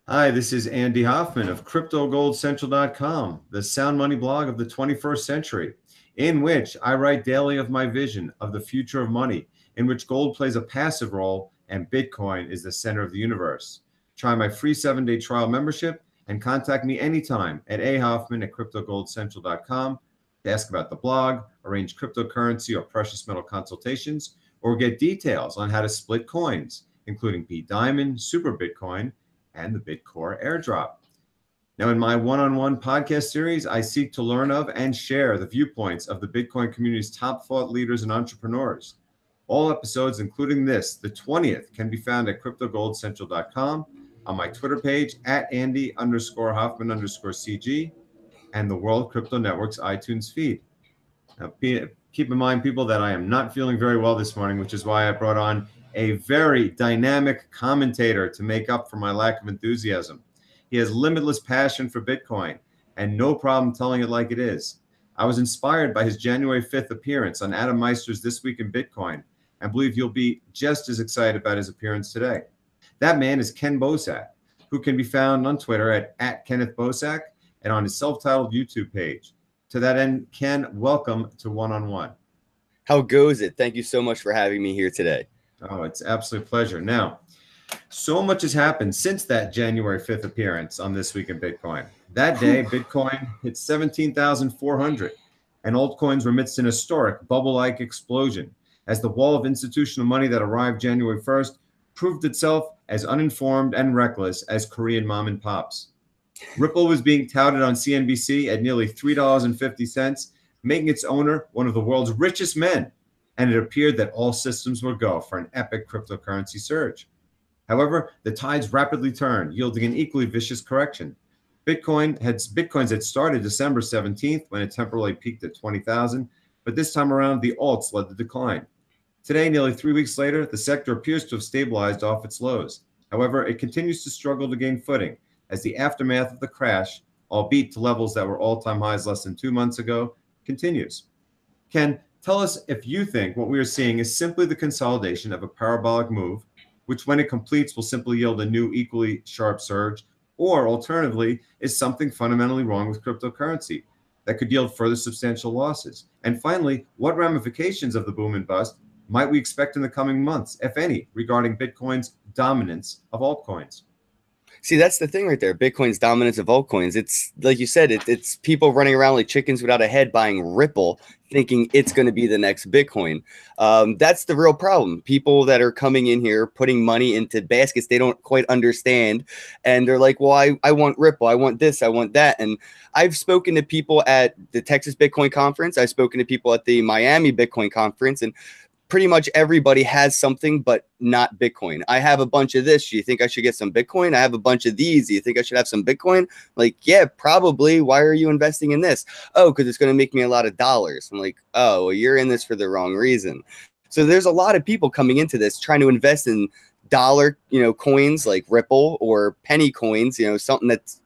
Hi, this is Andy Hoffman of CryptoGoldCentral.com, the sound money blog of the 21st century, in which I write daily of my vision of the future of money, in which gold plays a passive role and Bitcoin is the center of the universe. Try my free 7-day trial membership and contact me anytime at ahoffman at CryptoGoldCentral.com to ask about the blog, arrange cryptocurrency or precious metal consultations, or get details on how to split coins, including B Diamond, Super Bitcoin, and the Bitcore airdrop. Now, in my one on one podcast series, I seek to learn of and share the viewpoints of the Bitcoin community's top thought leaders and entrepreneurs. All episodes, including this, the 20th, can be found at cryptogoldcentral.com, on my Twitter page at Andy _Hoffman _CG, and the World Crypto Network's iTunes feed. Now, keep in mind, people, that I am not feeling very well this morning, which is why I brought on a very dynamic commentator to make up for my lack of enthusiasm. He has limitless passion for Bitcoin and no problem telling it like it is. I was inspired by his January 5th appearance on Adam Meister's This Week in Bitcoin and believe you'll be just as excited about his appearance today. That man is Kenn Bosak, who can be found on Twitter at Kenneth Bosak and on his self-titled YouTube page. To that end, Kenn, welcome to One on One. How goes it? Thank you so much for having me here today. Oh, it's an absolute pleasure. Now, so much has happened since that January 5th appearance on This Week in Bitcoin. That day, Bitcoin hit 17,400, and altcoins were amidst an historic bubble-like explosion as the wall of institutional money that arrived January 1st proved itself as uninformed and reckless as Korean mom and pops. Ripple was being touted on CNBC at nearly $3.50, making its owner one of the world's richest men, and it appeared that all systems were go for an epic cryptocurrency surge. However, the tides rapidly turned, yielding an equally vicious correction. Bitcoins had started December 17th when it temporarily peaked at 20,000, but this time around the alts led the decline. Today, nearly 3 weeks later, the sector appears to have stabilized off its lows. However, it continues to struggle to gain footing as the aftermath of the crash, albeit to levels that were all-time highs less than 2 months ago, continues. Kenn, tell us if you think what we are seeing is simply the consolidation of a parabolic move, which when it completes will simply yield a new equally sharp surge, or alternatively, is something fundamentally wrong with cryptocurrency that could yield further substantial losses? And finally, what ramifications of the boom and bust might we expect in the coming months, if any, regarding Bitcoin's dominance of altcoins? See, that's the thing right there. Bitcoin's dominance of altcoins. It's like you said, it's people running around like chickens without a head buying Ripple, thinking it's going to be the next Bitcoin. That's the real problem. People that are coming in here, putting money into baskets they don't quite understand. And they're like, well, I want Ripple. I want this. I want that. And I've spoken to people at the Texas Bitcoin Conference. I've spoken to people at the Miami Bitcoin Conference. And pretty much everybody has something, but not Bitcoin. I have a bunch of this. Do you think I should get some Bitcoin? I have a bunch of these. Do you think I should have some Bitcoin? Like, yeah, probably. Why are you investing in this? Oh, because it's going to make me a lot of dollars. I'm like, oh, well, you're in this for the wrong reason. So there's a lot of people coming into this trying to invest in dollar, coins like Ripple or penny coins, something that's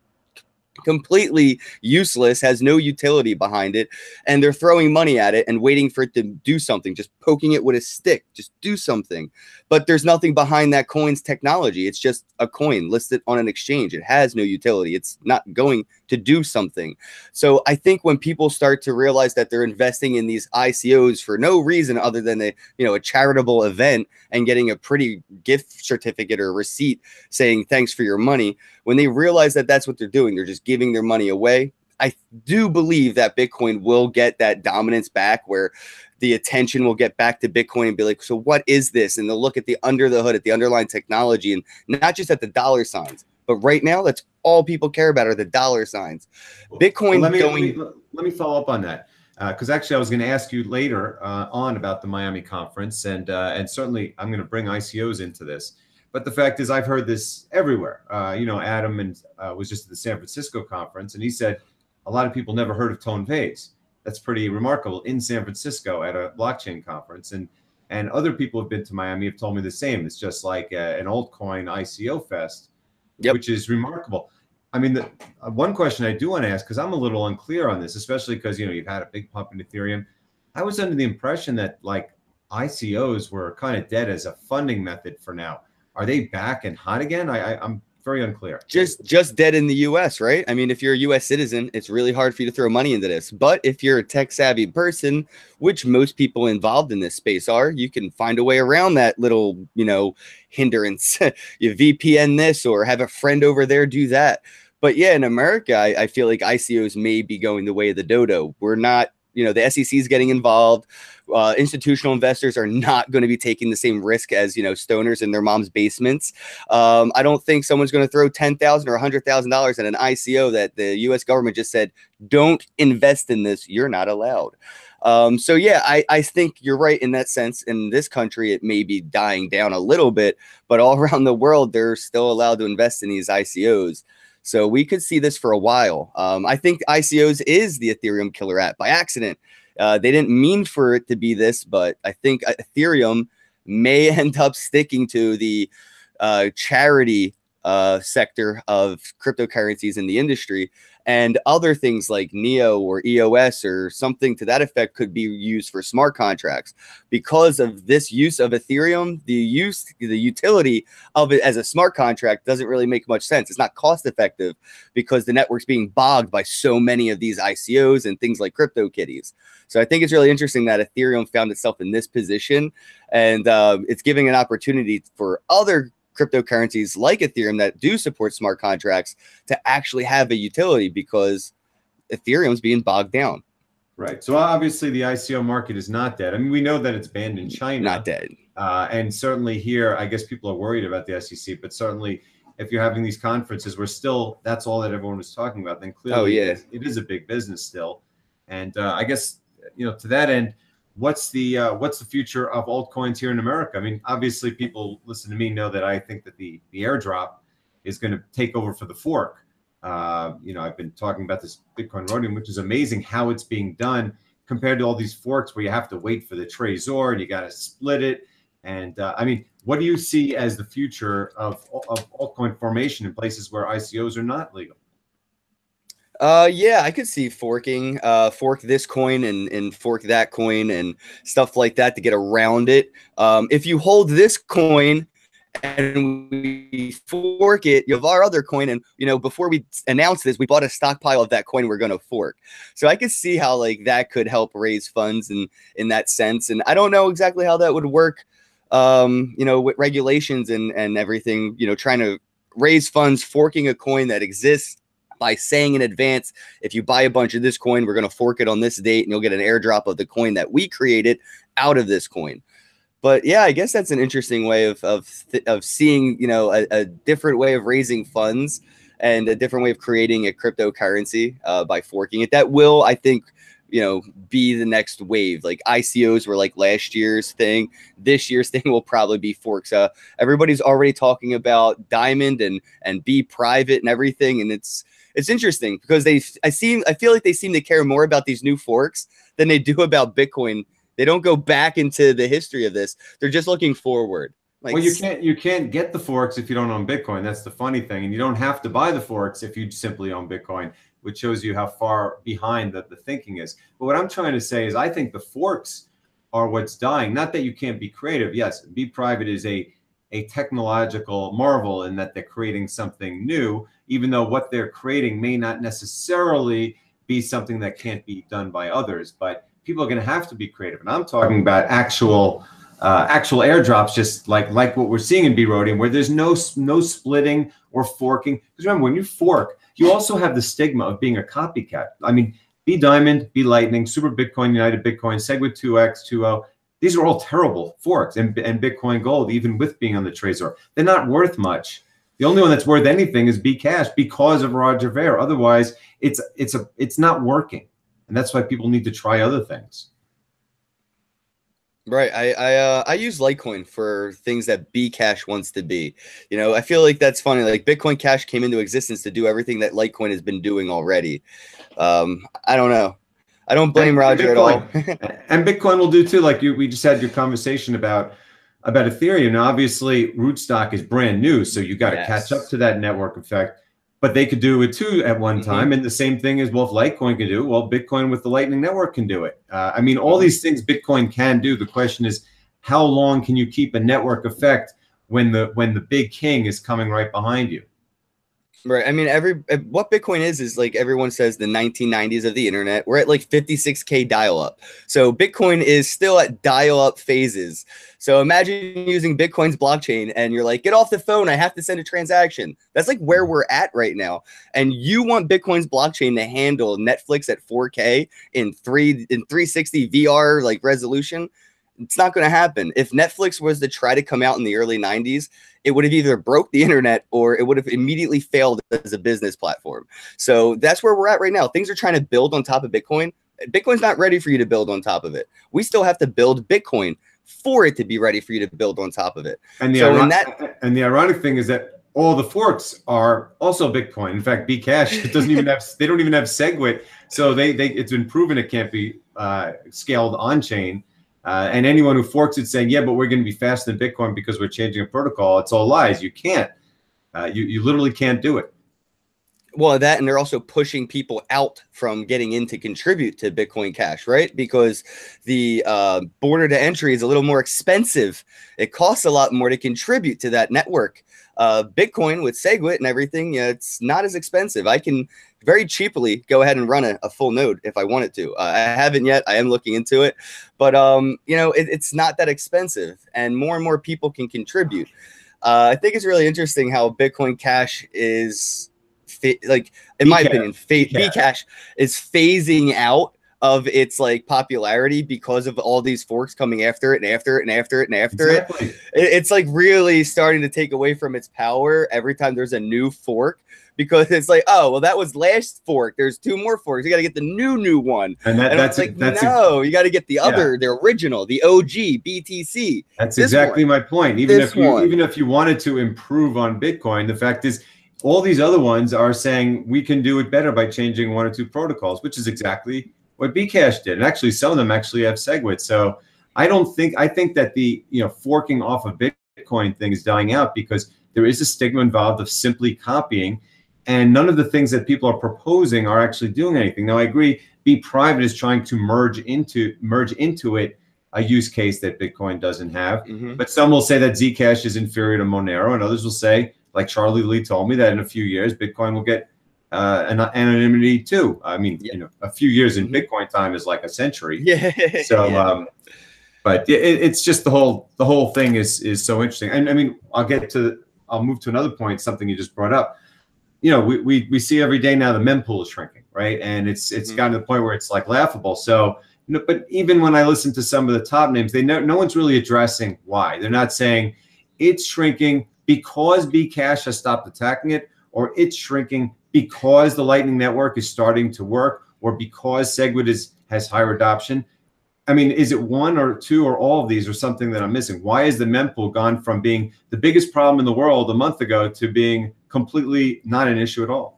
completely useless, has no utility behind it, and they're throwing money at it and waiting for it to do something, just poking it with a stick, just do something. But there's nothing behind that coin's technology. It's just a coin listed on an exchange. It has no utility. It's not going to do something. So I think when people start to realize that they're investing in these ICOs for no reason other than a charitable event and getting a pretty gift certificate or receipt saying thanks for your money, when they realize that that's what they're doing, they're just giving their money away. I do believe that Bitcoin will get that dominance back, where the attention will get back to Bitcoin and be like, so what is this? And they'll look at the under the hood, at the underlying technology, and not just at the dollar signs. But right now, that's all people care about are the dollar signs. Bitcoin. Well, let me follow up on that, because actually I was going to ask you later on about the Miami conference, and certainly I'm going to bring ICOs into this. But the fact is, I've heard this everywhere. Adam was just at the San Francisco conference, and he said a lot of people never heard of Tone Vays. That's pretty remarkable in San Francisco at a blockchain conference. And other people have been to Miami have told me the same. It's just like an altcoin ICO fest, Yep. Which is remarkable. I mean, the one question I do want to ask, because I'm a little unclear on this, especially because, you've had a big pump in Ethereum. I was under the impression that like ICOs were kind of dead as a funding method for now. Are they back and hot again? I'm very unclear. Just dead in the US, right? I mean, if you're a US citizen, it's really hard for you to throw money into this. But if you're a tech savvy person, which most people involved in this space are, you can find a way around that little, hindrance. You VPN this or have a friend over there do that. But yeah, in America, I feel like ICOs may be going the way of the dodo. We're not, the SEC is getting involved. Institutional investors are not going to be taking the same risk as, stoners in their mom's basements. I don't think someone's going to throw $10,000 or $100,000 at an ICO that the U.S. government just said, don't invest in this. You're not allowed. So yeah, I think you're right in that sense. In this country, it may be dying down a little bit, but all around the world, they're still allowed to invest in these ICOs. So we could see this for a while. I think ICOs is the Ethereum killer app by accident. They didn't mean for it to be this, but I think Ethereum may end up sticking to the charity sector of cryptocurrencies in the industry, and other things like NEO or EOS or something to that effect could be used for smart contracts. Because of this use of Ethereum, the utility of it as a smart contract doesn't really make much sense. It's not cost effective because the network's being bogged by so many of these ICOs and things like CryptoKitties. So I think it's really interesting that Ethereum found itself in this position, and it's giving an opportunity for other cryptocurrencies like Ethereum that do support smart contracts to actually have a utility, because Ethereum's being bogged down. Right. So obviously the ICO market is not dead. I mean, we know that it's banned in China. Not dead. And certainly here, I guess people are worried about the SEC, but certainly if you're having these conferences, that's all that everyone was talking about, then clearly it is a big business still. And I guess, to that end, what's the future of altcoins here in America? I mean, obviously people listen to me know that I think that the airdrop is going to take over for the fork. I've been talking about this Bitcoin Rhodium, which is amazing how it's being done compared to all these forks where you have to wait for the Trezor and you got to split it. And I mean, what do you see as the future of altcoin formation in places where ICOs are not legal? Yeah, I could see forking, fork this coin and fork that coin and stuff like that to get around it. If you hold this coin and we fork it, you have our other coin, and before we announced this, we bought a stockpile of that coin we're going to fork. So I could see how like that could help raise funds in that sense. And I don't know exactly how that would work, with regulations and everything, trying to raise funds, forking a coin that exists by saying in advance, if you buy a bunch of this coin, we're going to fork it on this date and you'll get an airdrop of the coin that we created out of this coin. But yeah, I guess that's an interesting way of seeing, a different way of raising funds and a different way of creating a cryptocurrency by forking it. That will, I think, be the next wave. Like ICOs were like last year's thing. This year's thing will probably be forks. Everybody's already talking about Diamond and Be Private and everything. And it's interesting because I feel like they seem to care more about these new forks than they do about Bitcoin. They don't go back into the history of this. They're just looking forward. Like, well, you can't get the forks if you don't own Bitcoin. That's the funny thing. And you don't have to buy the forks if you simply own Bitcoin, which shows you how far behind the thinking is. But what I'm trying to say is I think the forks are what's dying. Not that you can't be creative. Yes, Be Private is a technological marvel in that they're creating something new, even though what they're creating may not necessarily be something that can't be done by others. But people are going to have to be creative. And I'm talking about actual airdrops, just like what we're seeing in B-Rhodium, where there's no splitting or forking. Because remember, when you fork, you also have the stigma of being a copycat. I mean, Be Diamond, Be Lightning, Super Bitcoin, United Bitcoin, Segwit 2x, 2.0. These are all terrible forks, and Bitcoin Gold, even with being on the Trezor, they're not worth much. The only one that's worth anything is Bcash because of Roger Ver. Otherwise, it's not working, and that's why people need to try other things. Right. I use Litecoin for things that Bcash wants to be. I feel like that's funny. Like Bitcoin Cash came into existence to do everything that Litecoin has been doing already. I don't know. I don't blame Roger at all. And Bitcoin will do too. Like we just had your conversation about Ethereum. Now, obviously, Rootstock is brand new, so you got to catch up to that network effect. But they could do it too at one time. And the same thing is, well, if Litecoin can do it, well, Bitcoin with the Lightning Network can do it. I mean, all these things Bitcoin can do. The question is, how long can you keep a network effect when the big king is coming right behind you? Right. I mean, what Bitcoin is like everyone says the 1990s of the internet. We're at like 56K dial-up. So Bitcoin is still at dial-up phases. So imagine using Bitcoin's blockchain and you're like, get off the phone. I have to send a transaction. That's like where we're at right now. And you want Bitcoin's blockchain to handle Netflix at 4K in 360 VR like resolution. It's not going to happen. If Netflix was to try to come out in the early 90s, it would have either broke the internet or it would have immediately failed as a business platform. So that's where we're at right now. Things are trying to build on top of Bitcoin. Bitcoin's not ready for you to build on top of it. We still have to build Bitcoin for it to be ready for you to build on top of it. And the ironic thing is that all the forks are also Bitcoin. In fact, Bcash it doesn't even have, they don't even have SegWit. So it's been proven it can't be scaled on chain. And anyone who forks it saying, yeah, but we're going to be faster than Bitcoin because we're changing a protocol, it's all lies. You can't. You literally can't do it. Well, that, and they're also pushing people out from getting in to contribute to Bitcoin Cash, right? Because the border to entry is a little more expensive. It costs a lot more to contribute to that network. Bitcoin with SegWit and everything, it's not as expensive. I can very cheaply go ahead and run a full node if I wanted to. I haven't yet. I am looking into it. But, it's not that expensive. And more people can contribute. I think it's really interesting how Bitcoin Cash is, in my opinion, Bcash is phasing out of its like popularity because of all these forks coming after it and after it and after it and after it. It's like really starting to take away from its power every time there's a new fork, because it's like, oh, well, that was last fork. There's 2 more forks. You got to get the new one. And that's like, no, you got to get the other, the original, the OG BTC. That's exactly my point. Even if you wanted to improve on Bitcoin, the fact is, all these other ones are saying we can do it better by changing 1 or 2 protocols, which is exactly what Bcash did. And actually, some of them actually have SegWit. So I think that the forking off of Bitcoin thing is dying out because there is a stigma involved of simply copying, and none of the things that people are proposing are actually doing anything. Now, I agree, Be Private is trying to merge into it a use case that Bitcoin doesn't have. But some will say that Zcash is inferior to Monero, and others will say, like Charlie Lee told me, that in a few years Bitcoin will get anonymity too. I mean, a few years in Bitcoin time is like a century. So, but it's just the whole thing is so interesting. And I mean, I'll move to another point. Something you just brought up. We see every day now the mempool is shrinking, right? And it's gotten to the point where it's like laughable. So, but even when I listen to some of the top names, no one's really addressing why. They're not saying it's shrinking because Bcash has stopped attacking it, or it's shrinking because the Lightning Network is starting to work, or because SegWit has higher adoption. I mean, is it 1 or 2 or all of these, or something that I'm missing? Why is the mempool gone from being the biggest problem in the world a month ago to being completely not an issue at all?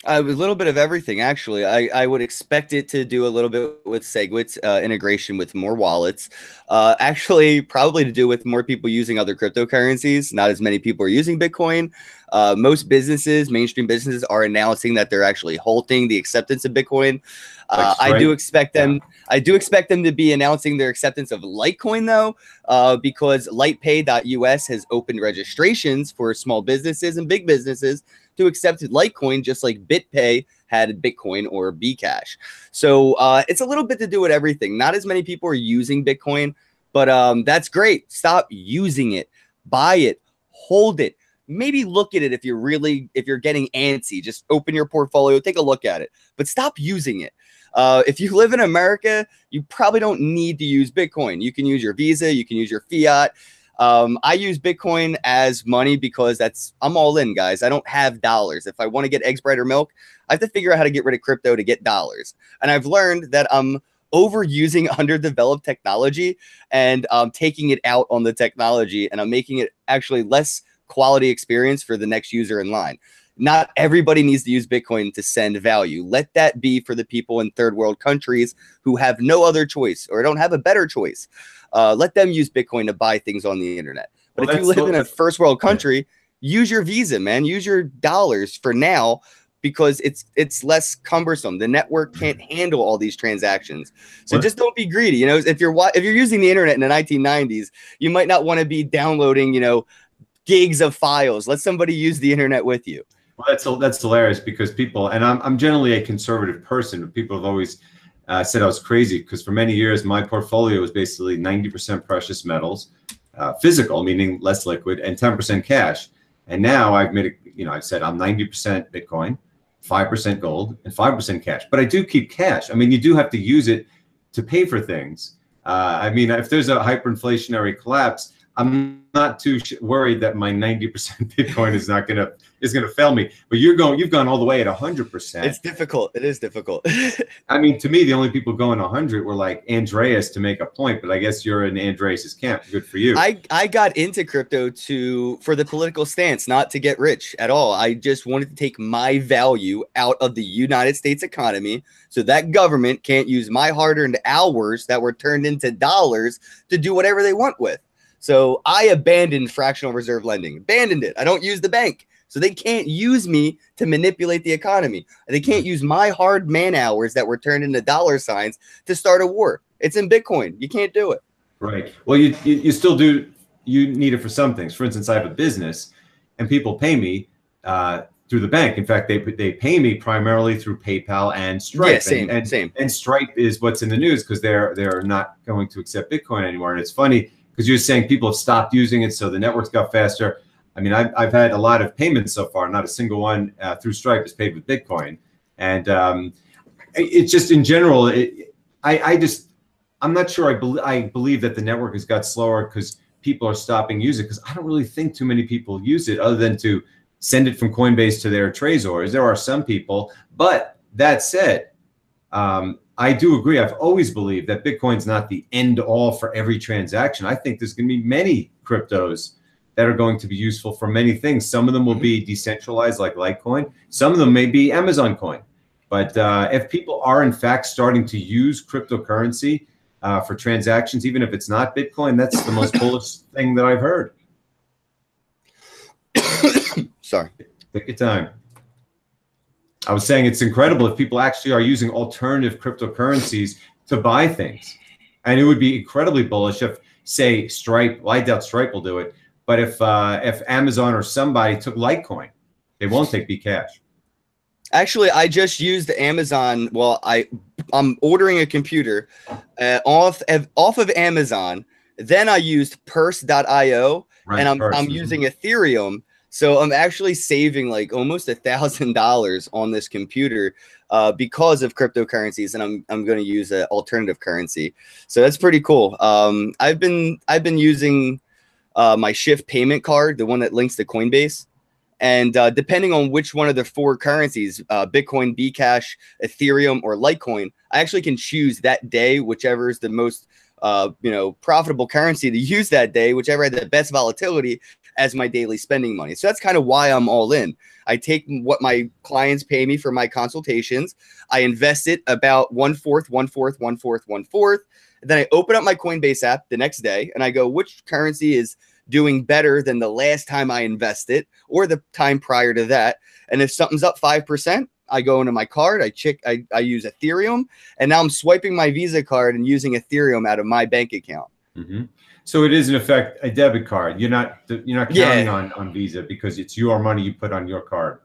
A little bit of everything, actually. I would expect it to do a little bit with SegWit's integration with more wallets. Actually, probably to do with more people using other cryptocurrencies. Not as many people are using Bitcoin. Most businesses, mainstream businesses, are announcing that they're actually halting the acceptance of Bitcoin. I do expect them. I do expect them to be announcing their acceptance of Litecoin, though, because LitePay.us has opened registrations for small businesses and big businesses to accept Litecoin, just like BitPay had Bitcoin or Bcash. So it's a little bit to do with everything. Not as many people are using Bitcoin, but that's great. Stop using it. Buy it. Hold it. Maybe look at it if you're getting antsy. Just open your portfolio, take a look at it, but stop using it. If you live in America, you probably don't need to use Bitcoin. You can use your Visa, you can use your fiat. I use Bitcoin as money because I'm all in, guys. I don't have dollars. If I want to get eggs, bread, or milk, I have to figure out how to get rid of crypto to get dollars. And I've learned that I'm overusing underdeveloped technology, and I'm taking it out on the technology, and I'm making it actually less quality experience for the next user in line. Not everybody needs to use Bitcoin to send value. Let that be for the people in third world countries who have no other choice or don't have a better choice. Let them use Bitcoin to buy things on the internet. But if you live in a first world country, use your Visa, man. Use your dollars for now, because it's less cumbersome. The network can't handle all these transactions. So just don't be greedy. If you're using the internet in the 1990s, you might not want to be downloading, gigs of files. Let somebody use the internet with you. Well, that's hilarious because people, and I'm generally a conservative person, but people have always said I was crazy because for many years my portfolio was basically 90% precious metals, physical, meaning less liquid, and 10% cash. And now I've made it, I've said I'm 90% Bitcoin, 5% gold, and 5% cash. But I do keep cash. I mean, you do have to use it to pay for things. I mean, if there's a hyperinflationary collapse, I'm not too worried that my 90% Bitcoin is gonna fail me. But you've gone all the way at 100%. It's difficult. It is difficult. I mean, to me, the only people going 100 were like Andreas to make a point. But I guess you're in Andreas's camp. Good for you. I got into crypto for the political stance, not to get rich at all. I just wanted to take my value out of the United States economy so that government can't use my hard-earned hours that were turned into dollars to do whatever they want with. So I abandoned fractional reserve lending, abandoned it. I don't use the bank. So they can't use me to manipulate the economy. They can't use my hard man hours that were turned into dollar signs to start a war. It's in Bitcoin. You can't do it. Right. Well, you still do. You need it for some things. For instance, I have a business and people pay me through the bank. In fact, they pay me primarily through PayPal and Stripe. Yeah, same. And Stripe is what's in the news because they're not going to accept Bitcoin anymore. And it's funny because you're saying people have stopped using it, so the networks got faster. I mean, I've had a lot of payments so far. Not a single one through Stripe is paid with Bitcoin. And it's just in general, I'm not sure I believe that the network has got slower because people are stopping using it, because I don't really think too many people use it other than to send it from Coinbase to their Trezors. There are some people, but that said, I do agree. I've always believed that Bitcoin's not the end all for every transaction. I think there's going to be many cryptos that are going to be useful for many things. Some of them will be decentralized like Litecoin. Some of them may be Amazon coin. But if people are in fact starting to use cryptocurrency for transactions, even if it's not Bitcoin, that's the most bullish thing that I've heard. Sorry. Take your time. I was saying it's incredible if people actually are using alternative cryptocurrencies to buy things. And it would be incredibly bullish if, say, Stripe, well, I doubt Stripe will do it, but if Amazon or somebody took Litecoin, they won't take Bcash. Actually, I just used Amazon. Well, I'm ordering a computer off of Amazon. Then I used Purse.io, right, and I'm using Ethereum. So I'm actually saving like almost $1,000 on this computer because of cryptocurrencies, and I'm going to use an alternative currency. So that's pretty cool. I've been using my Shift payment card, the one that links to Coinbase. And depending on which one of the four currencies, Bitcoin, Bcash, Ethereum, or Litecoin, I actually can choose that day, whichever is the most profitable currency to use that day, whichever had the best volatility, as my daily spending money. So that's kind of why I'm all in. I take what my clients pay me for my consultations. I invest it about 1/4, 1/4, 1/4, 1/4. Then I open up my Coinbase app the next day and I go, which currency is doing better than the last time I invested or the time prior to that? And if something's up 5%, I go into my card, I use Ethereum, and now I'm swiping my Visa card and using Ethereum out of my bank account. Mm-hmm. So it is in effect a debit card. You're not counting on Visa because it's your money you put on your card.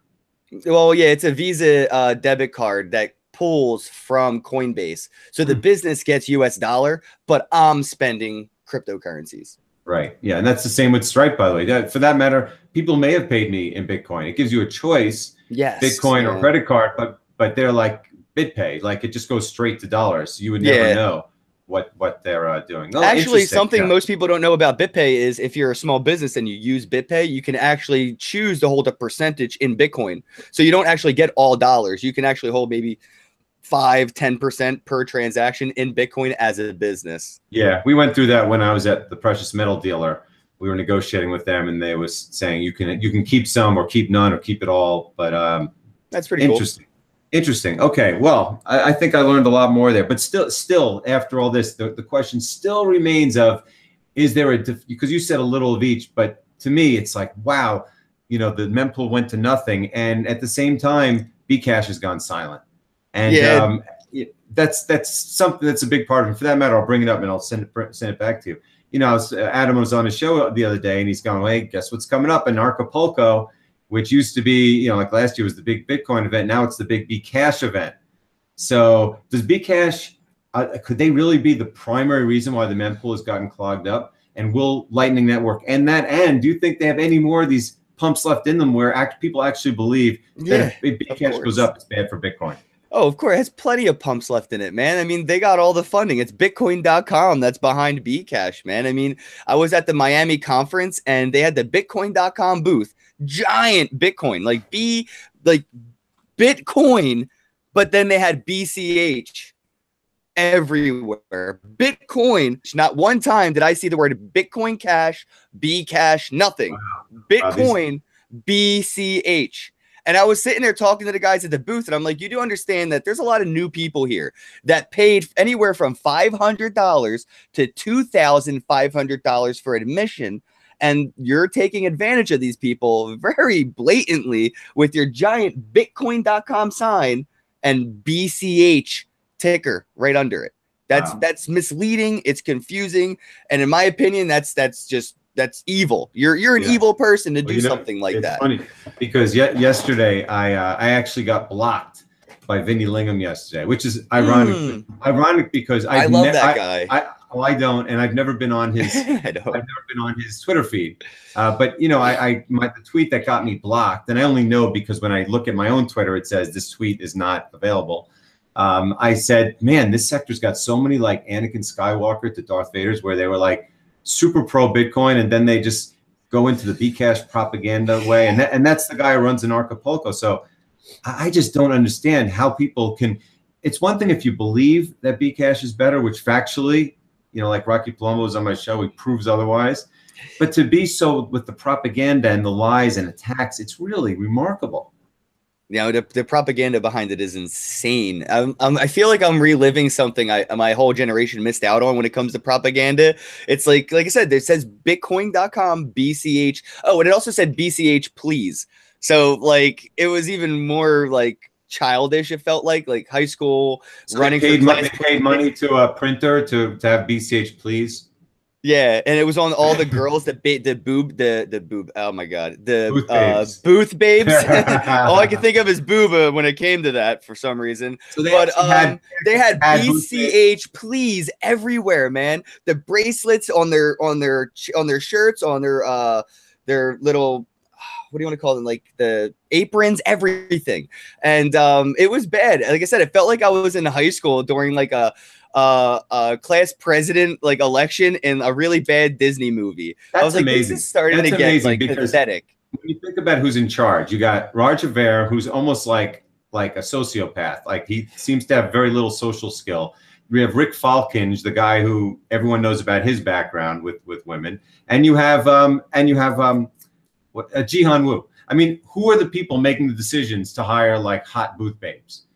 Well, yeah, it's a Visa debit card that pulls from Coinbase. So the business gets US dollar, but I'm spending cryptocurrencies. Right. Yeah. And that's the same with Stripe, by the way. For that matter, people may have paid me in Bitcoin. It gives you a choice, yes, Bitcoin or credit card, but they're like BitPay. Like it just goes straight to dollars. So you would never know what they're doing. Oh, actually, something most people don't know about BitPay is if you're a small business and you use BitPay, you can actually choose to hold a percentage in Bitcoin. So you don't actually get all dollars. You can actually hold maybe 5-10% per transaction in Bitcoin as a business. Yeah, we went through that when I was at the precious metal dealer. We were negotiating with them, and they was saying you can keep some or keep none or keep it all. But that's pretty interesting. Cool. Interesting. Okay. Well, I think I learned a lot more there. But still, after all this, the question still remains of, is there because you said a little of each, but to me, it's like, wow, the mempool went to nothing, and at the same time, Bcash has gone silent. And that's something that's a big part of it. For that matter, I'll bring it up and I'll send it back to you. Adam was on a show the other day, and he's going, "Hey, guess what's coming up in Acapulco?" which used to be, you know, like last year was the big Bitcoin event. Now it's the big Bcash event. So does Bcash, could they really be the primary reason why the mempool has gotten clogged up? And will Lightning Network end that? And do you think they have any more of these pumps left in them where people actually believe that if Bcash goes up, it's bad for Bitcoin? Oh, of course. It has plenty of pumps left in it, man. I mean, they got all the funding. It's Bitcoin.com that's behind Bcash, man. I mean, I was at the Miami conference and they had the Bitcoin.com booth. Giant Bitcoin, like Bitcoin, but then they had BCH everywhere. Bitcoin. Not one time did I see the word Bitcoin Cash, Bcash, nothing. Wow. Bitcoin, BCH. And I was sitting there talking to the guys at the booth, and I'm like, you do understand that there's a lot of new people here that paid anywhere from $500 to $2,500 for admission. And you're taking advantage of these people very blatantly with your giant Bitcoin.com sign and BCH ticker right under it. That's misleading. It's confusing. And in my opinion, that's evil. You're an evil person to do something like that. It's funny because yesterday I actually got blocked by Vinny Lingham yesterday, which is ironic. Ironic because I love that guy. I don't, and I've never been on his. I've never been on his Twitter feed. But you know, the tweet that got me blocked, and I only know because when I look at my own Twitter, it says this tweet is not available. I said, man, this sector's got so many like Anakin Skywalker to Darth Vader's where they were like super pro Bitcoin, and then they just go into the Bcash propaganda way, and that's the guy who runs an Acapulco. So I just don't understand how people can. It's one thing if you believe that Bcash is better, which factually, you know, like Rocky Palumbo was on my show, he proves otherwise. But to be so with the propaganda and the lies and attacks, it's really remarkable. You know, the propaganda behind it is insane. I feel like I'm reliving something my whole generation missed out on when it comes to propaganda. It's like I said, it says Bitcoin.com, BCH. Oh, and it also said BCH, please. So like it was even more like childish. It felt like high school running. They paid money to a printer to have BCH, please. Yeah, and it was on all the girls, the boob. Oh my god, the booth babes. All I could think of is booba when it came to that for some reason. So they had BCH please everywhere, man. The bracelets on their shirts, on their little, what do you want to call them, like the aprons, everything. And it was bad. Like I said, it felt like I was in high school during like a class president like election in a really bad Disney movie. That's I was like, amazing. This is starting to get like pathetic. When you think about who's in charge, you got Roger Ver, who's almost like a sociopath. Like he seems to have very little social skill. We have Rick Falkinge, the guy who everyone knows about his background with women, and you have Jihan Wu. I mean, who are the people making the decisions to hire like hot booth babes?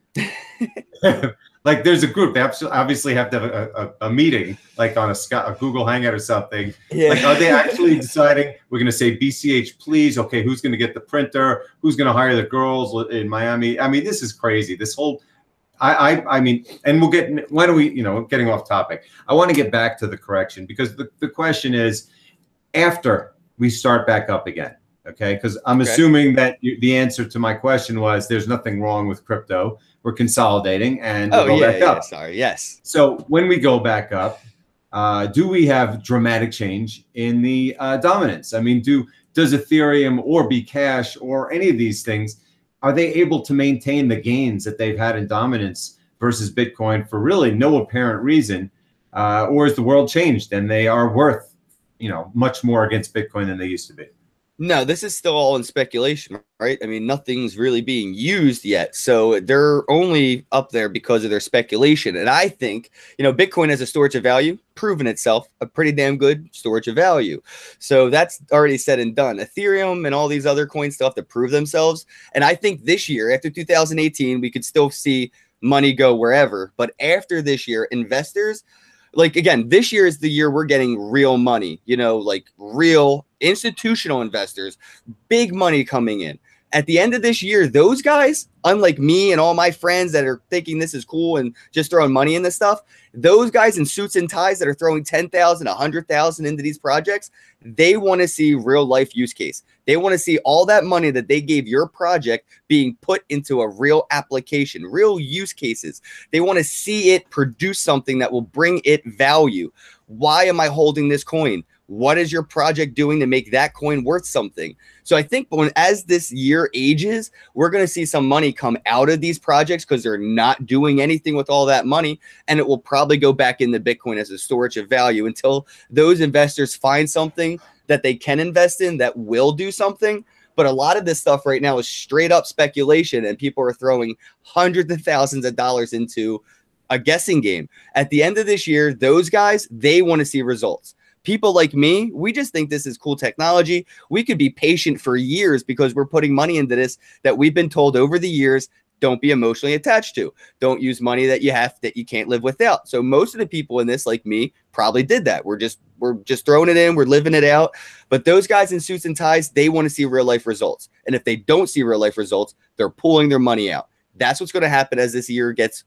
Like there's a group. They obviously have to have a meeting, like on a Google Hangout or something. Yeah. Like, are they actually deciding we're going to say BCH, please? Okay, who's going to get the printer? Who's going to hire the girls in Miami? I mean, this is crazy. This whole, I mean, and we'll get. Why don't we? You know, getting off topic. I want to get back to the correction because the question is, after we start back up again. Okay, because I'm assuming that the answer to my question was there's nothing wrong with crypto. We're consolidating and we'll go back up. Sorry, yes. So when we go back up, do we have dramatic change in the dominance? I mean, does Ethereum or Bcash or any of these things, are they able to maintain the gains that they've had in dominance versus Bitcoin for really no apparent reason? Or has the world changed and they are worth, you know, much more against Bitcoin than they used to be? No, this is still all in speculation, right? I mean, nothing's really being used yet. So they're only up there because of their speculation. And I think, you know, Bitcoin as a storage of value, proven itself a pretty damn good storage of value. So that's already said and done. Ethereum and all these other coins still have to prove themselves. And I think this year, after 2018, we could still see money go wherever. But after this year, investors, like, again, this year is the year we're getting real money, you know, like real institutional investors, big money coming in. At the end of this year, those guys, unlike me and all my friends that are thinking this is cool and just throwing money in this stuff, those guys in suits and ties that are throwing 10,000, 100,000 into these projects, they want to see real life use case. They want to see all that money that they gave your project being put into a real application, real use cases. They want to see it produce something that will bring it value. Why am I holding this coin? What is your project doing to make that coin worth something? So I think as this year ages, we're going to see some money come out of these projects because they're not doing anything with all that money. And it will probably go back into Bitcoin as a storage of value until those investors find something that they can invest in that will do something. But a lot of this stuff right now is straight up speculation, and people are throwing hundreds of thousands of dollars into a guessing game. At the end of this year, those guys, they want to see results. People like me, we just think this is cool technology. We could be patient for years because we're putting money into this that we've been told over the years, don't be emotionally attached to. Don't use money that you can't live without. So most of the people in this, like me, probably did that. We're just throwing it in, we're living it out. But those guys in suits and ties, they want to see real life results. And if they don't see real life results, they're pulling their money out. That's what's going to happen as this year gets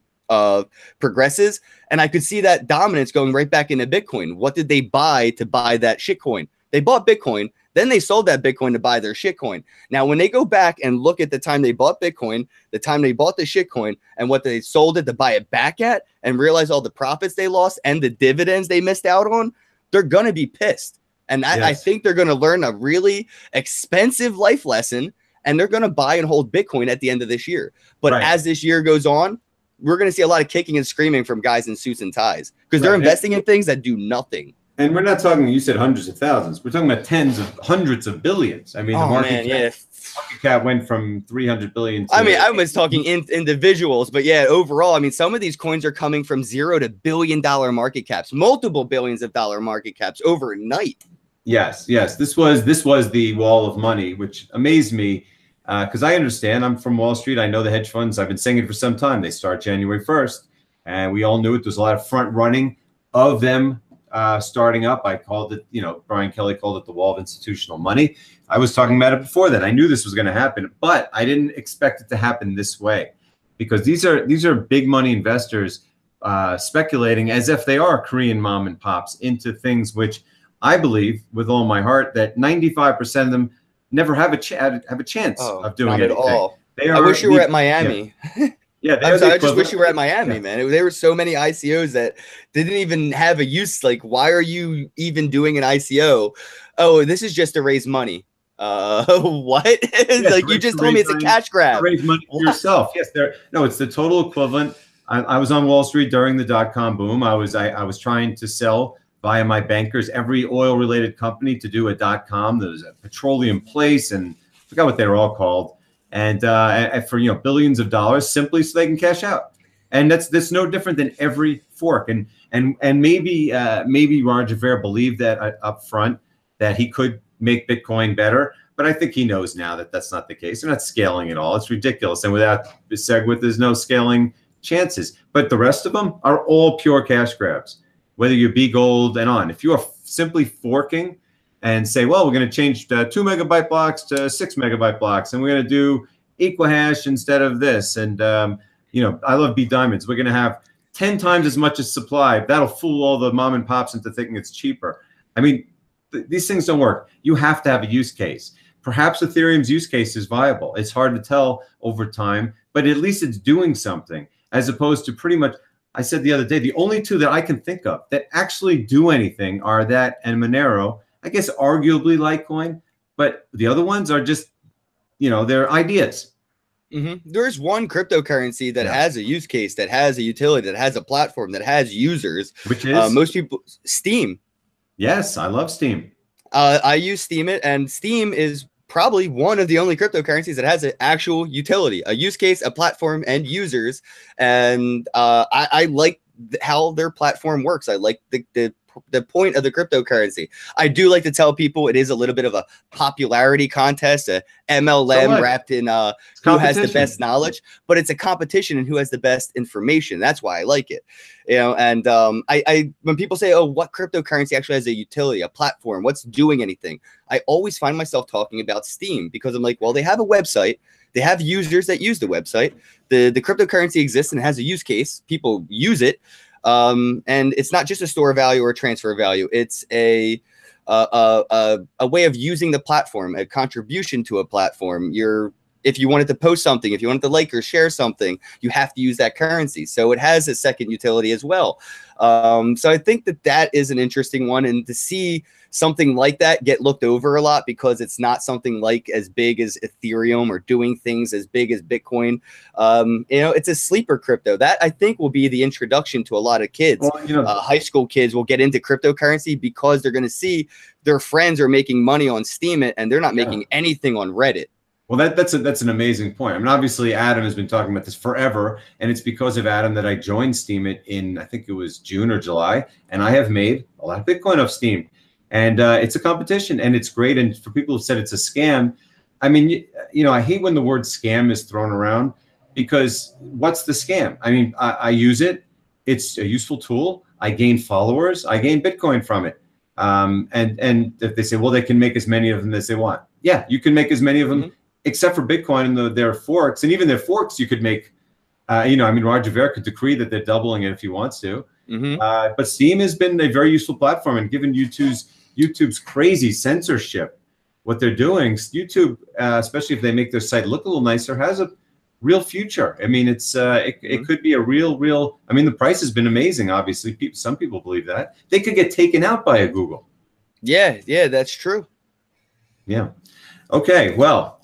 progresses. And I could see that dominance going right back into Bitcoin. What did they buy to buy that shitcoin? They bought Bitcoin, then they sold that Bitcoin to buy their shitcoin. Now, when they go back and look at the time they bought Bitcoin, the time they bought the shitcoin, and what they sold it to buy it back at, and realize all the profits they lost and the dividends they missed out on, they're going to be pissed. And I think they're going to learn a really expensive life lesson, and they're going to buy and hold Bitcoin at the end of this year. But as this year goes on, we're going to see a lot of kicking and screaming from guys in suits and ties because they're investing in things that do nothing. And we're not talking, you said hundreds of thousands. We're talking about hundreds of billions. I mean, the market cap went from 300 billion to, I was talking individuals, but yeah, overall, I mean, some of these coins are coming from $0 to billion-dollar market caps, multiple billions of dollar market caps overnight. Yes. This was the wall of money, which amazed me. Because I understand, I'm from Wall Street. I know the hedge funds. I've been saying it for some time. They start January 1st, and we all knew it. There's a lot of front running of them starting up. I called it, Brian Kelly called it the wall of institutional money. I was talking about it before that. I knew this was going to happen, but I didn't expect it to happen this way, because these are big money investors speculating as if they are Korean mom and pops into things which I believe with all my heart that 95% of them never have a chance of doing anything. At all. I wish you were at Miami. Yeah, I just wish you were at Miami, man. There were so many ICOs that didn't even have a use. Like, why are you even doing an ICO? Oh, this is just to raise money. What? Like, you just told me it's a cash grab. Raise money for yourself. Yes, it's the total equivalent. I was on Wall Street during the dot-com boom. I was trying to sell via my bankers every oil-related company to do a .com. There was a petroleum place, and I forgot what they were all called, and for billions of dollars, simply so they can cash out. And that's no different than every fork. And maybe Roger Ver believed that up front that he could make Bitcoin better, but I think he knows now that that's not the case. They're not scaling at all. It's ridiculous. And without SegWit, there's no scaling chances. But the rest of them are all pure cash grabs. Whether you be gold and on. If you are simply forking and say, well, we're going to change 2 megabyte blocks to 6 megabyte blocks, and we're going to do Equihash instead of this. And, I love B Diamonds. We're going to have 10 times as much as supply. That'll fool all the mom and pops into thinking it's cheaper. I mean, these things don't work. You have to have a use case. Perhaps Ethereum's use case is viable. It's hard to tell over time, but at least it's doing something, as opposed to pretty much, I said the other day, the only two that I can think of that actually do anything are that and Monero. I guess arguably Litecoin, but the other ones are just, they're ideas. There's one cryptocurrency that has a use case, that has a utility, that has a platform, that has users. Which is? Most people, Steam. Yes, I love Steam. I use Steam and Steam is probably one of the only cryptocurrencies that has an actual utility, a use case, a platform, and users. And I like how their platform works. I like the the point of the cryptocurrency. I do like to tell people it is a little bit of a popularity contest, a MLM wrapped in who has the best knowledge, but it's a competition in who has the best information. That's why I like it. And I when people say, oh, what cryptocurrency actually has a utility, a platform, what's doing anything, I always find myself talking about Steam, because I'm like, well, they have a website. They have users that use the website. The cryptocurrency exists and has a use case. People use it. And it's not just a store value or a transfer value. It's a way of using the platform, a contribution to a platform. If you wanted to post something, if you wanted to like or share something, you have to use that currency. So it has a second utility as well. So I think that is an interesting one, and to see something like that get looked over a lot because it's not something like as big as Ethereum or doing things as big as Bitcoin. It's a sleeper crypto that I think will be the introduction to a lot of kids. Well, high school kids will get into cryptocurrency because they're going to see their friends are making money on Steam and they're not making anything on Reddit. Well, that's an amazing point. I mean, obviously, Adam has been talking about this forever, and it's because of Adam that I joined Steemit in, I think it was June or July, and I have made a lot of Bitcoin off Steem. And it's a competition, and it's great. And for people who said it's a scam, I mean, I hate when the word scam is thrown around, because what's the scam? I mean, I use it. It's a useful tool. I gain followers. I gain Bitcoin from it. And if they say, well, they can make as many of them as they want. Yeah, you can make as many of them, except for Bitcoin and their forks. And even their forks, you could make, Roger Ver could decree that they're doubling it if he wants to. But Steem has been a very useful platform, and given YouTube's crazy censorship, what they're doing, YouTube, especially if they make their site look a little nicer, has a real future. I mean, it could be a real. I mean, the price has been amazing. Obviously, some people believe that they could get taken out by a Google. Yeah, that's true. Yeah. Okay. Well,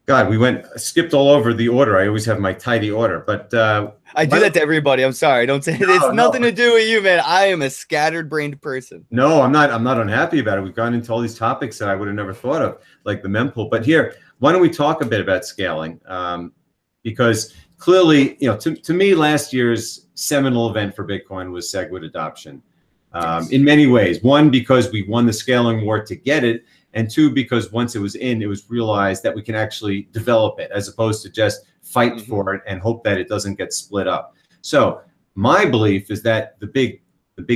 God, we skipped all over the order. I always have my tidy order, but I do that to everybody. I'm sorry. Don't say it's nothing to do with you, man. I am a scattered-brained person. No, I'm not unhappy about it. We've gone into all these topics that I would have never thought of, like the mempool. But here, why don't we talk a bit about scaling? Because clearly, to me, last year's seminal event for Bitcoin was SegWit adoption. In many ways. One, because we won the scaling war to get it. And two, because once it was in, it was realized that we can actually develop it as opposed to just fight for it and hope that it doesn't get split up. So my belief is that the big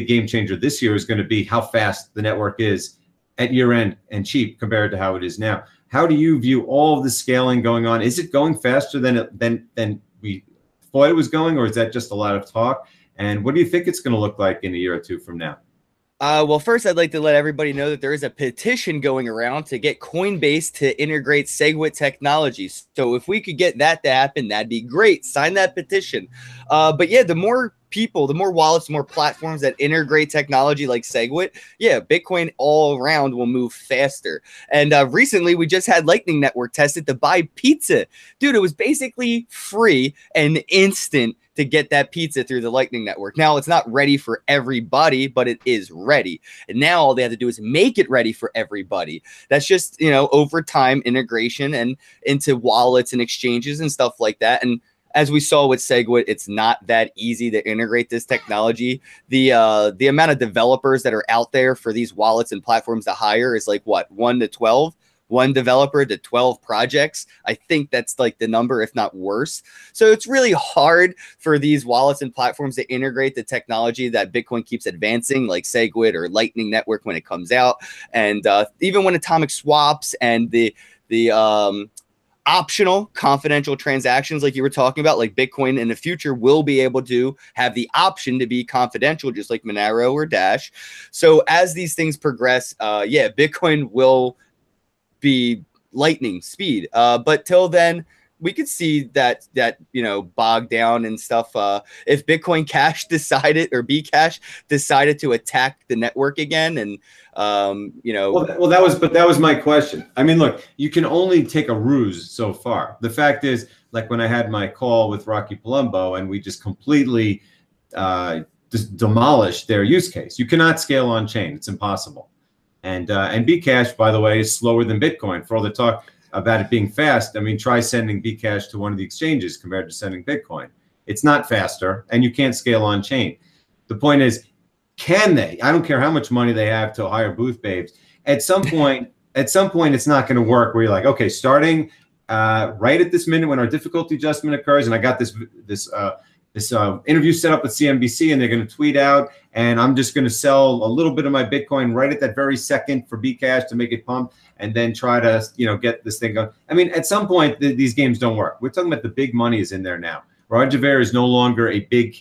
game changer this year is going to be how fast the network is at year end and cheap compared to how it is now. How do you view all of the scaling going on? Is it going faster than we thought it was going, or is that just a lot of talk? And what do you think it's going to look like in a year or two from now? Well, first, I'd like to let everybody know that there is a petition going around to get Coinbase to integrate SegWit technology. So if we could get that to happen, that'd be great. Sign that petition. But yeah, the more people, the more wallets, the more platforms that integrate technology like SegWit, Bitcoin all around will move faster. And recently, we just had Lightning Network tested to buy pizza. Dude, it was basically free and instant to get that pizza through the Lightning Network. Now, it's not ready for everybody, but it is ready. And now all they have to do is make it ready for everybody. That's just, over time integration and into wallets and exchanges and stuff like that. And as we saw with SegWit, it's not that easy to integrate this technology. The amount of developers that are out there for these wallets and platforms to hire is like, what, 1 to 12? One developer to 12 projects. I think that's like the number, if not worse. So it's really hard for these wallets and platforms to integrate the technology that Bitcoin keeps advancing, like SegWit or Lightning Network when it comes out. And even when atomic swaps and the optional confidential transactions like you were talking about, like Bitcoin in the future will be able to have the option to be confidential, just like Monero or Dash. So as these things progress, Bitcoin will be lightning speed. But till then, we could see that bog down and stuff. If Bitcoin Cash decided, or Bcash decided to attack the network again, and that was my question. I mean, look, you can only take a ruse so far. The fact is, like when I had my call with Rocky Palumbo, and we just completely just demolished their use case. You cannot scale on chain; it's impossible. And Bcash, by the way, is slower than Bitcoin. For all the talk about it being fast, I mean, try sending Bcash to one of the exchanges compared to sending Bitcoin. It's not faster, and you can't scale on chain. The point is, Can they? I don't care how much money they have to hire booth babes. At some point, it's not going to work where you're like, okay, starting right at this minute when our difficulty adjustment occurs, and I got this interview set up with CNBC, and they're going to tweet out, and I'm just going to sell a little bit of my Bitcoin right at that very second for Bcash to make it pump, and then try to get this thing going. I mean, at some point, these games don't work. We're talking about the big money is in there now. Roger Ver is no longer a big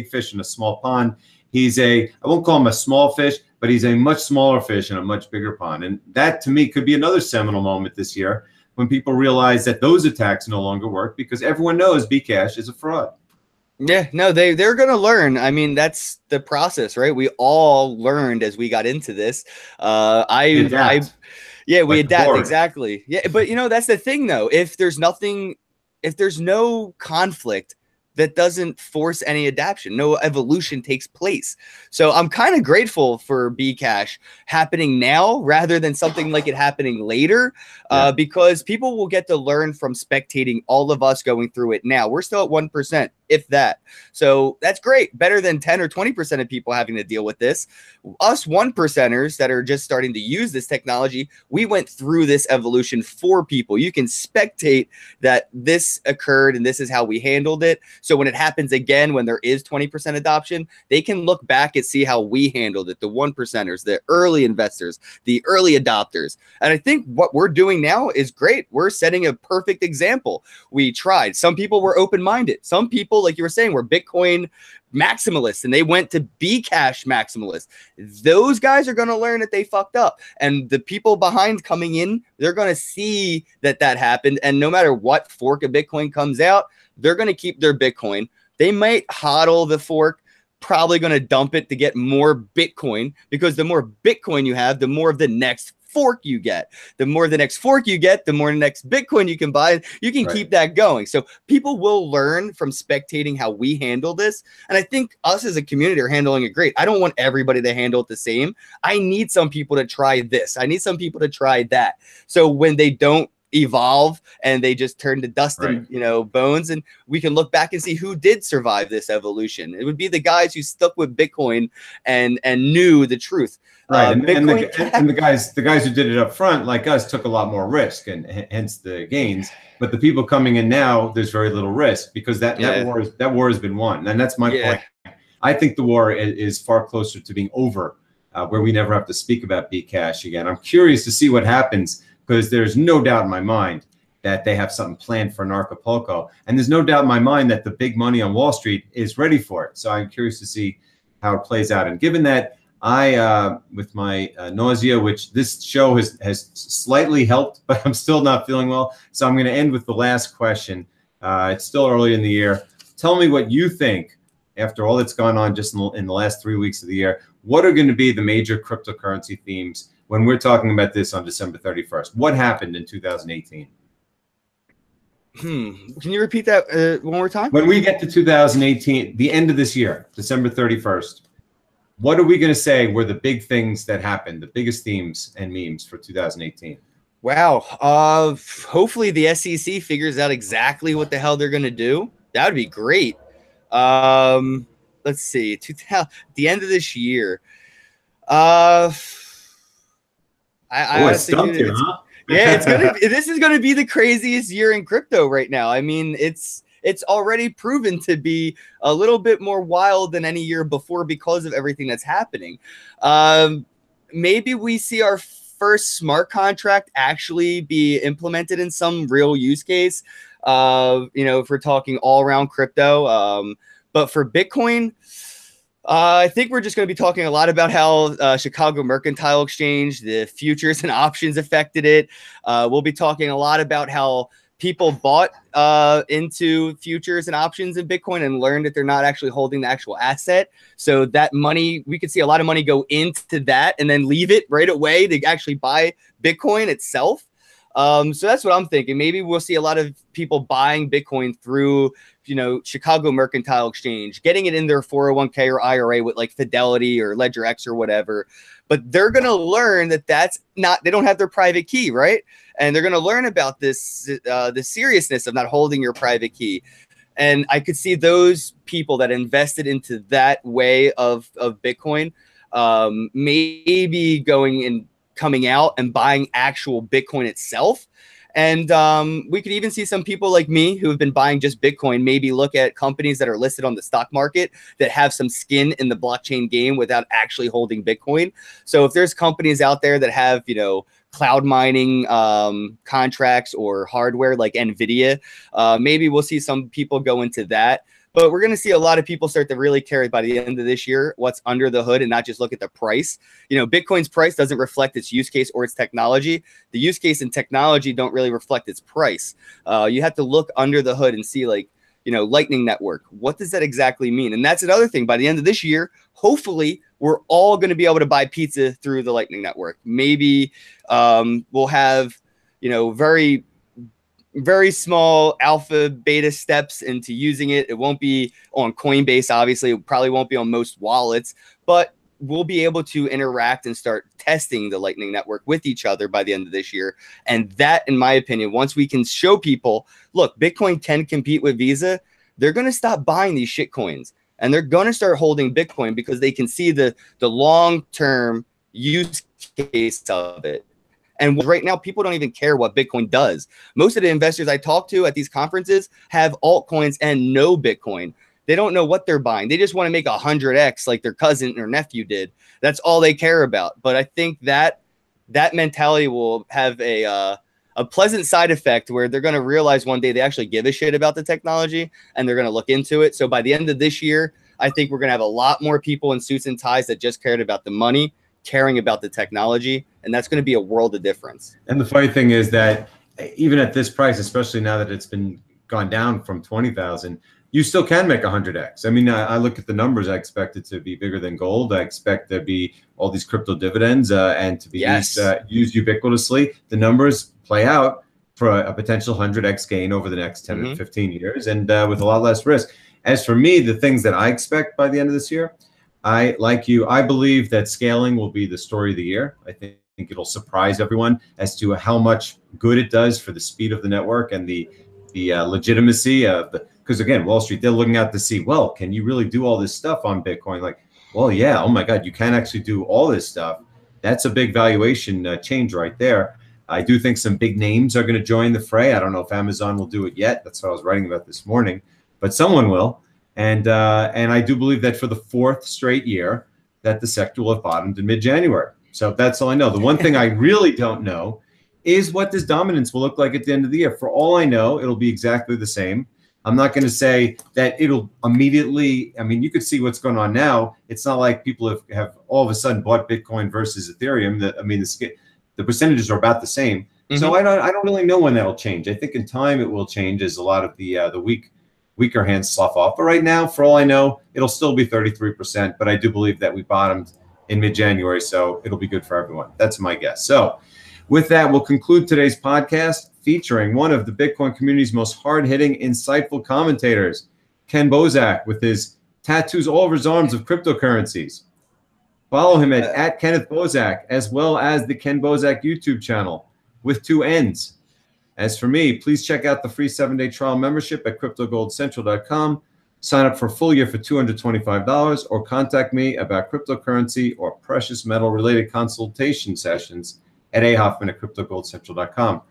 fish in a small pond. He's I won't call him a small fish, but he's a much smaller fish in a much bigger pond. And that, to me, could be another seminal moment this year when people realize that those attacks no longer work because everyone knows Bcash is a fraud. Yeah, no, they're going to learn. I mean, that's the process, right? We all learned as we got into this. We adapt, exactly. Yeah, but that's the thing, though. If there's no conflict, that doesn't force any adaptation. No evolution takes place. So I'm kind of grateful for Bcash happening now rather than something like it happening later, because people will get to learn from spectating all of us going through it now. We're still at 1%, if that. So that's great. Better than 10 or 20% of people having to deal with this. Us 1%ers that are just starting to use this technology, we went through this evolution for people. You can spectate that this occurred and this is how we handled it. So when it happens again, when there is 20% adoption, they can look back and see how we handled it, the 1%ers, the early investors, the early adopters. And I think what we're doing now is great. We're setting a perfect example. We tried. Some people were open-minded. Some people, like you were saying, were Bitcoin maximalists and they went to Bcash maximalists. Those guys are going to learn that they fucked up. And the people behind coming in, they're going to see that happened. And no matter what fork of Bitcoin comes out, they're going to keep their Bitcoin. They might hodl the fork, probably going to dump it to get more Bitcoin, because the more Bitcoin you have, the more of the next fork you get. The more the next fork you get, the more the next Bitcoin you can buy. You can keep that going. So people will learn from spectating how we handle this. And I think us as a community are handling it great. I don't want everybody to handle it the same. I need some people to try this. I need some people to try that. So when they don't evolve and they just turn to dust and bones, and we can look back and see who did survive this evolution. It would be the guys who stuck with Bitcoin and knew the truth. Right, and the guys who did it up front, like us, took a lot more risk, and hence the gains. But the people coming in now, there's very little risk because that war has been won, and that's my point. I think the war is far closer to being over, where we never have to speak about Bcash again. I'm curious to see what happens, because there's no doubt in my mind that they have something planned for Acapulco, and there's no doubt in my mind that the big money on Wall Street is ready for it. So I'm curious to see how it plays out. And given that I, with my nausea, which this show has slightly helped, but I'm still not feeling well. So I'm going to end with the last question. It's still early in the year. Tell me what you think, after all that's gone on just in the last 3 weeks of the year, what are going to be the major cryptocurrency themes when we're talking about this on December 31st? What happened in 2018? Can you repeat that one more time? When we get to 2018, the end of this year, December 31st, what are we going to say were the big things that happened, the biggest themes and memes for 2018? Wow. Hopefully the SEC figures out exactly what the hell they're going to do. That would be great. Let's see. The end of this year. I honestly, this is going to be the craziest year in crypto right now. I mean, it's already proven to be a little bit more wild than any year before because of everything that's happening. Maybe we see our first smart contract actually be implemented in some real use case, if we're talking all around crypto. But for Bitcoin, I think we're just going to be talking a lot about how Chicago Mercantile Exchange, the futures and options affected it. We'll be talking a lot about how people bought into futures and options in Bitcoin and learned that they're not actually holding the actual asset. So that money, we could see a lot of money go into that and then leave it right away to actually buy Bitcoin itself. So that's what I'm thinking. Maybe we'll see a lot of people buying Bitcoin through, Chicago Mercantile Exchange, getting it in their 401k or IRA with like Fidelity or Ledger X or whatever. But they're going to learn that that's not, they don't have their private key, right? And they're going to learn about this, the seriousness of not holding your private key. And I could see those people that invested into that way of Bitcoin maybe going and coming out and buying actual Bitcoin itself. And we could even see some people like me who have been buying just Bitcoin maybe look at companies that are listed on the stock market that have some skin in the blockchain game without actually holding Bitcoin. So if there's companies out there that have, you know, cloud mining contracts or hardware like NVIDIA, maybe we'll see some people go into that. But we're going to see a lot of people start to really care by the end of this year what's under the hood and not just look at the price. You know, Bitcoin's price doesn't reflect its use case or its technology. The use case and technology don't really reflect its price. You have to look under the hood and see, like, you know, Lightning Network. What does that exactly mean? And that's another thing. By the end of this year, hopefully, we're all going to be able to buy pizza through the Lightning Network. Maybe we'll have, you know, very small alpha beta steps into using it. It won't be on Coinbase, obviously. It probably won't be on most wallets, but we'll be able to interact and start testing the Lightning Network with each other by the end of this year. And that, in my opinion, once we can show people, look, Bitcoin can compete with Visa, they're going to stop buying these shit coins and they're going to start holding Bitcoin because they can see the long-term use case of it. And right now, people don't even care what Bitcoin does. Most of the investors I talk to at these conferences have altcoins and no Bitcoin. They don't know what they're buying. They just want to make 100x like their cousin or nephew did. That's all they care about. But I think that mentality will have a pleasant side effect where they're going to realize one day they actually give a shit about the technology and they're going to look into it. So by the end of this year, I think we're going to have a lot more people in suits and ties that just cared about the money, caring about the technology, and that's going to be a world of difference. And the funny thing is that even at this price, especially now that it's been gone down from 20,000, you still can make 100x. I mean, I look at the numbers. I expect it to be bigger than gold. I expect there to be all these crypto dividends and to be used ubiquitously. The numbers play out for a potential 100x gain over the next 10 to 15 years, and with a lot less risk. As for me, the things that I expect by the end of this year, I believe that scaling will be the story of the year. I think it'll surprise everyone as to how much good it does for the speed of the network and the legitimacy of the, because again, Wall Street, they're looking out to see, well, can you really do all this stuff on Bitcoin? Like, well, yeah, oh my God, you can actually do all this stuff. That's a big valuation change right there. I do think some big names are going to join the fray. I don't know if Amazon will do it yet. That's what I was writing about this morning, but someone will. And I do believe that for the fourth straight year that the sector will have bottomed in mid-January. So that's all I know. The one thing I really don't know is what this dominance will look like at the end of the year. For all I know, it'll be exactly the same. I'm not going to say that it'll immediately. I mean, you could see what's going on now. It's not like people have all of a sudden bought Bitcoin versus Ethereum. The percentages are about the same. So I don't really know when that'll change. I think in time it will change as a lot of the weaker hands slough off. But right now, for all I know, it'll still be 33%. But I do believe that we bottomed in mid-January, so it'll be good for everyone. That's my guess. So with that, we'll conclude today's podcast featuring one of the Bitcoin community's most hard-hitting, insightful commentators, Kenn Bosak, with his tattoos all over his arms of cryptocurrencies. Follow him at Kenneth Bosak, as well as the Kenn Bosak YouTube channel with 2 N's. As for me, please check out the free 7-day trial membership at cryptogoldcentral.com. Sign up for a full year for $225 or contact me about cryptocurrency or precious metal related consultation sessions at Hoffman@cryptogoldcentral.com.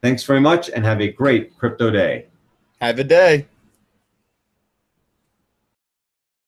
Thanks very much and have a great crypto day. Have a day.